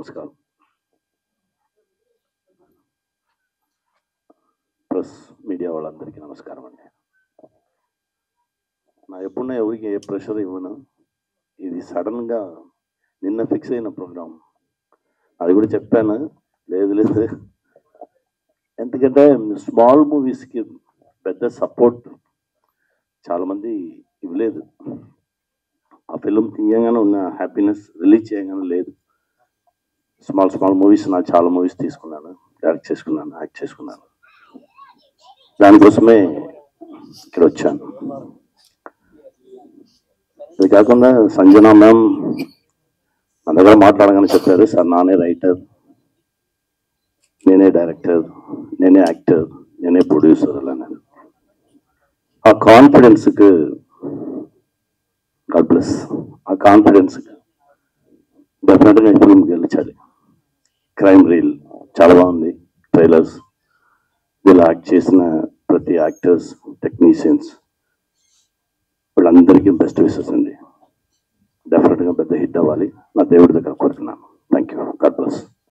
నమస్కారం. Press media వాళ్ళందరికీ నమస్కారం అండి. నా ఎప్పుడున్నా ఎవరికి ఏ ప్రెషర్ ఇవ్వను. ఇది సడన్గా నిన్న ఫిక్స్ అయిన ప్రోగ్రామ్. అది కూడా చెప్పాను, లేదు ఎందుకంటే స్మాల్ మూవీస్కి పెద్ద సపోర్ట్ చాలామంది ఇవ్వలేదు. ఆ ఫిల్మ్ తీయగానే ఉన్న హ్యాపీనెస్ రిలీజ్ చేయగానే లేదు. స్మాల్ మూవీస్ నాకు చాలా మూవీస్ తీసుకున్నాను, డైరెక్ట్ చేసుకున్నాను, యాక్ట్ చేసుకున్నాను. దానికోసమే ఇక్కడ వచ్చాను. ఇది కాకుండా సంజన మ్యామ్ మన దగ్గర మాట్లాడగానే చెప్పారు, సార్ నానే రైటర్, నేనే డైరెక్టర్, నేనే యాక్టర్, నేనే ప్రొడ్యూసర్ అన్నారు. ఆ కాన్ఫిడెన్స్కి గాడ్ బ్లెస్. ఆ కాన్ఫిడెన్స్కి డెఫినెట్గా ఈ ఫిల్మ్ గెలిచాలి. క్రైమ్ రీల్ చాలా బాగుంది. ట్రైలర్స్, వీళ్ళు యాక్ట్ చేసిన ప్రతి యాక్టర్స్, టెక్నీషియన్స్ వీళ్ళందరికీ బెస్ట్ విషెస్ అండి. డెఫినెట్గా పెద్ద హిట్ అవ్వాలి, నా దేవుడి దగ్గర కోరుతున్నాను. Thank you.